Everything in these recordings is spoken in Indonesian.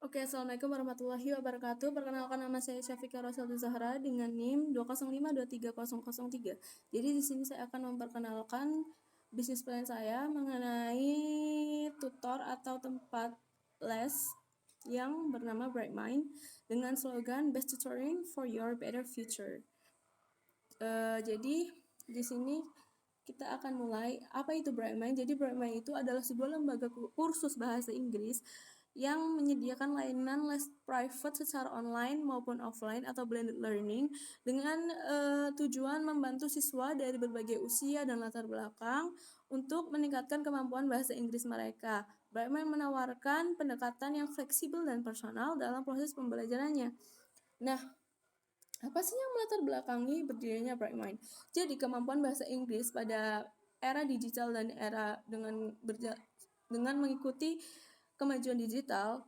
Oke, Assalamualaikum warahmatullahi wabarakatuh. Perkenalkan, nama saya Syafiqah Rosaldi Zahra dengan NIM 205230003. Jadi di sini saya akan memperkenalkan bisnis plan saya mengenai tutor atau tempat les yang bernama Bright Mind dengan slogan Best Tutoring for Your Better Future. Jadi di sini kita akan mulai. Apa itu Bright Mind? Jadi Bright Mind itu adalah sebuah lembaga kursus bahasa Inggris yang menyediakan layanan les private secara online maupun offline atau blended learning dengan tujuan membantu siswa dari berbagai usia dan latar belakang untuk meningkatkan kemampuan bahasa Inggris mereka. Bright Mind menawarkan pendekatan yang fleksibel dan personal dalam proses pembelajarannya. Nah, apa sih yang melatar belakangi berdirinya Bright Mind? Jadi kemampuan bahasa Inggris pada era digital dan era dengan mengikuti kemajuan digital,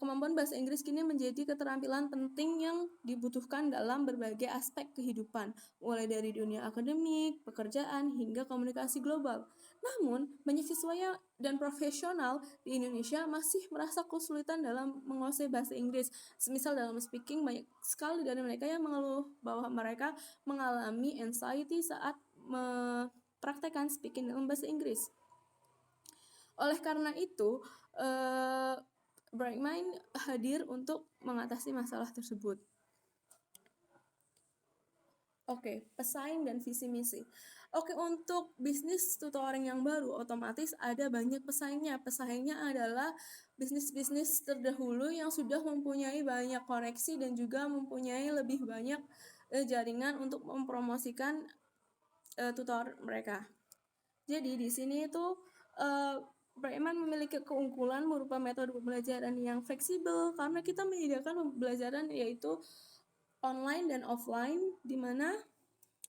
kemampuan bahasa Inggris kini menjadi keterampilan penting yang dibutuhkan dalam berbagai aspek kehidupan, mulai dari dunia akademik, pekerjaan, hingga komunikasi global. Namun, banyak siswa dan profesional di Indonesia masih merasa kesulitan dalam menguasai bahasa Inggris. Semisal dalam speaking, banyak sekali dari mereka yang mengeluh bahwa mereka mengalami anxiety saat mempraktekkan speaking dalam bahasa Inggris. Oleh karena itu, Bright Mind hadir untuk mengatasi masalah tersebut. Oke, pesaing dan visi misi. Oke, untuk bisnis tutoring yang baru, otomatis ada banyak pesaingnya. Pesaingnya adalah bisnis-bisnis terdahulu yang sudah mempunyai banyak koneksi dan juga mempunyai lebih banyak jaringan untuk mempromosikan tutor mereka. Jadi di sini itu Bright Mind memiliki keunggulan berupa metode pembelajaran yang fleksibel karena kita menyediakan pembelajaran yaitu online dan offline, di mana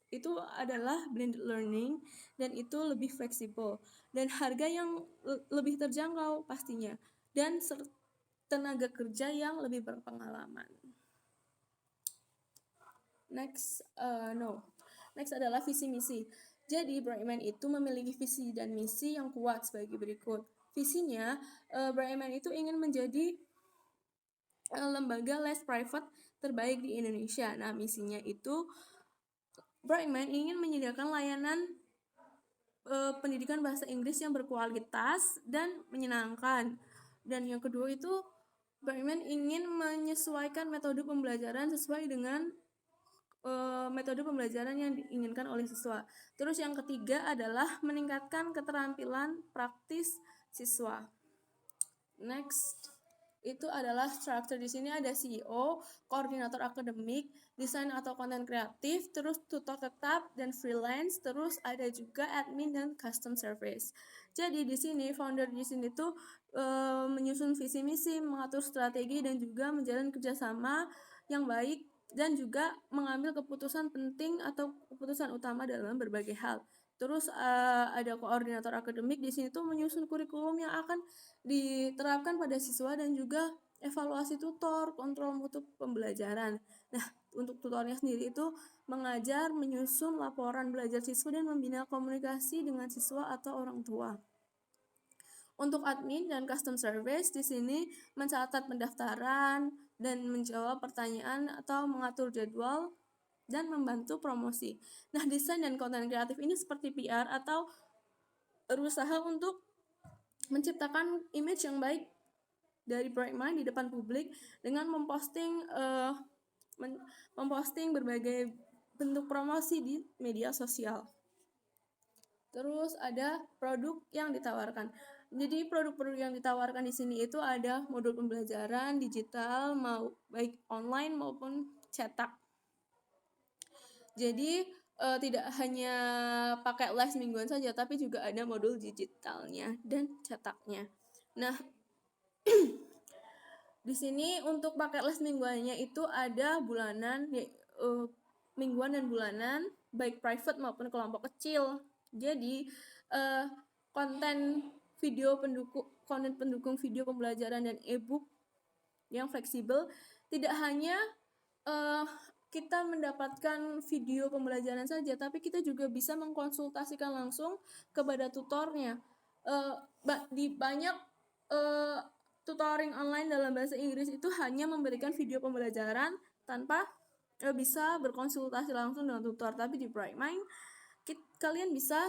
itu adalah blended learning dan itu lebih fleksibel dan harga yang lebih terjangkau pastinya dan tenaga kerja yang lebih berpengalaman. Next adalah visi misi. Jadi Bright Mind itu memiliki visi dan misi yang kuat sebagai berikut. Visinya, Bright Mind itu ingin menjadi lembaga les private terbaik di Indonesia. Nah, misinya itu Bright Mind ingin menyediakan layanan pendidikan bahasa Inggris yang berkualitas dan menyenangkan. Dan yang kedua itu Bright Mind ingin menyesuaikan metode pembelajaran sesuai dengan metode pembelajaran yang diinginkan oleh siswa. Terus yang ketiga adalah meningkatkan keterampilan praktis siswa. Next, itu adalah struktur. Di sini ada CEO, koordinator akademik, desain atau konten kreatif, terus tutor tetap dan freelance, terus ada juga admin dan custom service. Jadi di sini founder di sini tuh menyusun visi misi, mengatur strategi dan juga menjalin kerjasama yang baik dan juga mengambil keputusan penting atau keputusan utama dalam berbagai hal. Terus ada koordinator akademik di sini tuh menyusun kurikulum yang akan diterapkan pada siswa dan juga evaluasi tutor, kontrol mutu pembelajaran. Nah, untuk tutornya sendiri itu mengajar, menyusun laporan belajar siswa dan membina komunikasi dengan siswa atau orang tua. Untuk admin dan custom service di sini mencatat pendaftaran dan menjawab pertanyaan atau mengatur jadwal dan membantu promosi. Nah, desain dan konten kreatif ini seperti PR atau berusaha untuk menciptakan image yang baik dari Bright Mind di depan publik dengan memposting berbagai bentuk promosi di media sosial. Terus ada produk yang ditawarkan. Jadi produk-produk yang ditawarkan di sini itu ada modul pembelajaran digital baik online maupun cetak. Jadi tidak hanya pakai les mingguan saja, tapi juga ada modul digitalnya dan cetaknya. Nah, di sini untuk paket les mingguannya itu ada bulanan, mingguan dan bulanan, baik private maupun kelompok kecil. Jadi konten pendukung video pembelajaran dan e-book yang fleksibel, tidak hanya kita mendapatkan video pembelajaran saja, tapi kita juga bisa mengkonsultasikan langsung kepada tutornya. Di banyak tutoring online dalam bahasa Inggris itu hanya memberikan video pembelajaran tanpa bisa berkonsultasi langsung dengan tutor. Tapi di Brightmind kalian bisa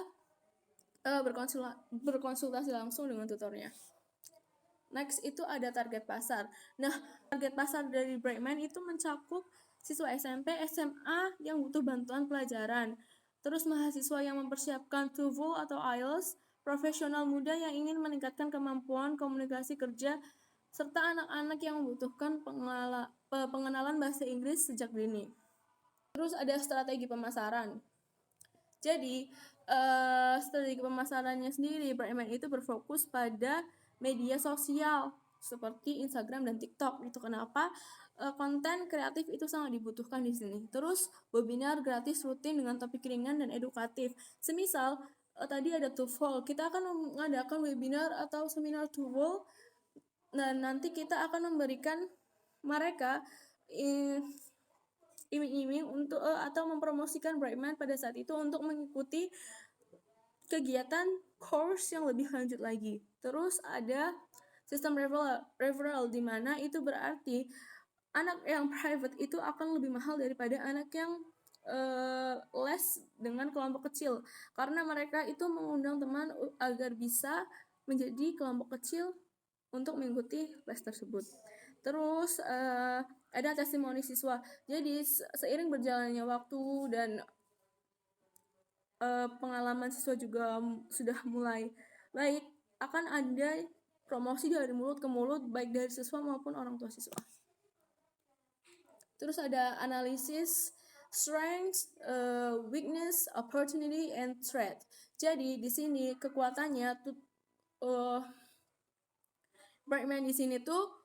berkonsultasi langsung dengan tutornya. Next itu ada target pasar. Nah, target pasar dari Brightmind itu mencakup siswa SMP, SMA yang butuh bantuan pelajaran, terus mahasiswa yang mempersiapkan TOEFL atau IELTS, profesional muda yang ingin meningkatkan kemampuan komunikasi kerja, serta anak-anak yang membutuhkan pengenalan bahasa Inggris sejak dini. Terus ada strategi pemasaran. Jadi, strategi pemasarannya sendiri, Brightmind itu berfokus pada media sosial seperti Instagram dan TikTok. Itu kenapa konten kreatif itu sangat dibutuhkan di sini. Terus webinar gratis rutin dengan topik ringan dan edukatif. Semisal tadi ada TOEFL, kita akan mengadakan webinar atau seminar TOEFL, dan nanti kita akan memberikan mereka iming-iming untuk atau mempromosikan Brightmind pada saat itu untuk mengikuti kegiatan course yang lebih lanjut lagi. Terus ada sistem referral di mana itu berarti anak yang private itu akan lebih mahal daripada anak yang les dengan kelompok kecil, karena mereka itu mengundang teman agar bisa menjadi kelompok kecil untuk mengikuti les tersebut. Terus ada testimoni siswa. Jadi seiring berjalannya waktu dan pengalaman siswa juga sudah mulai baik, akan ada promosi dari mulut ke mulut baik dari siswa maupun orang tua siswa. Terus ada analisis strength, weakness, opportunity, and threat. Jadi di sini kekuatannya Brightmind di sini tuh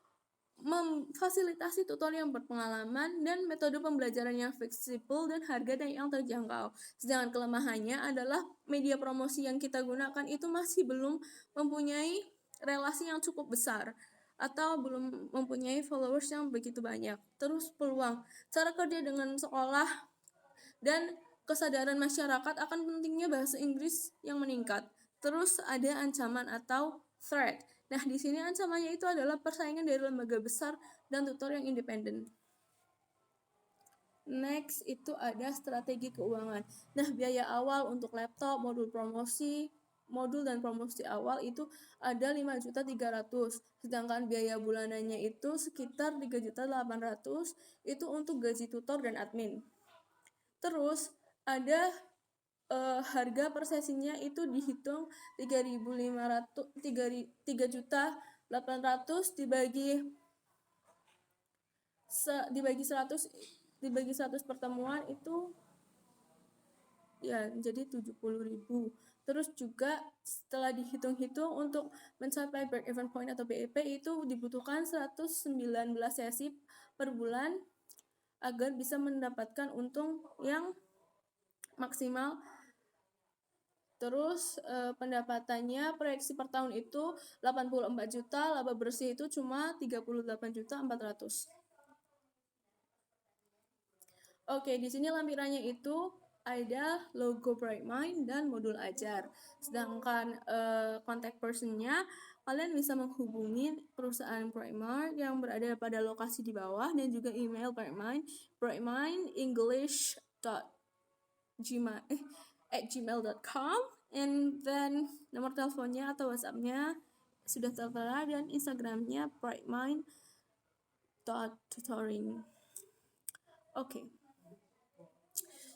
memfasilitasi tutor yang berpengalaman dan metode pembelajaran yang fleksibel dan harga yang terjangkau. Sedangkan kelemahannya adalah media promosi yang kita gunakan itu masih belum mempunyai relasi yang cukup besar atau belum mempunyai followers yang begitu banyak. Terus peluang, cara kerja dengan sekolah dan kesadaran masyarakat akan pentingnya bahasa Inggris yang meningkat. Terus ada ancaman atau threat. Nah, di sini ancamannya itu adalah persaingan dari lembaga besar dan tutor yang independen. Next itu ada strategi keuangan. Nah, biaya awal untuk laptop, modul dan promosi awal itu ada 5.300.000. Sedangkan biaya bulanannya itu sekitar 3.800.000 itu untuk gaji tutor dan admin. Terus ada harga per sesinya itu dihitung 3.800 dibagi 100 pertemuan itu ya jadi 70.000. Terus juga setelah dihitung-hitung untuk mencapai break even point atau BEP itu dibutuhkan 119 sesi per bulan agar bisa mendapatkan untung yang maksimal. Terus pendapatannya proyeksi per tahun itu 84 juta, laba bersih itu cuma 38.400.000. Oke, di sini lampirannya itu ada logo Brightmind dan modul ajar. Sedangkan contact person-nya kalian bisa menghubungi perusahaan Brightmind yang berada pada lokasi di bawah, dan juga email Brightmind brightmindenglish@gmail.com, and then nomor teleponnya atau WhatsApp-nya sudah tertera, dan Instagram-nya brightmind.tutoring. Oke.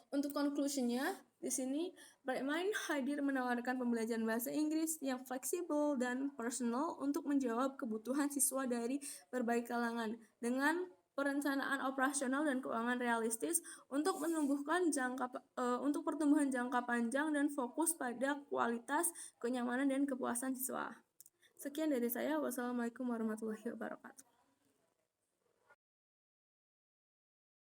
Untuk conclusion-nya, di sini Brightmind hadir menawarkan pembelajaran bahasa Inggris yang fleksibel dan personal untuk menjawab kebutuhan siswa dari berbagai kalangan dengan perencanaan operasional dan keuangan realistis untuk untuk pertumbuhan jangka panjang dan fokus pada kualitas, kenyamanan, dan kepuasan siswa. Sekian dari saya. Wassalamualaikum warahmatullahi wabarakatuh.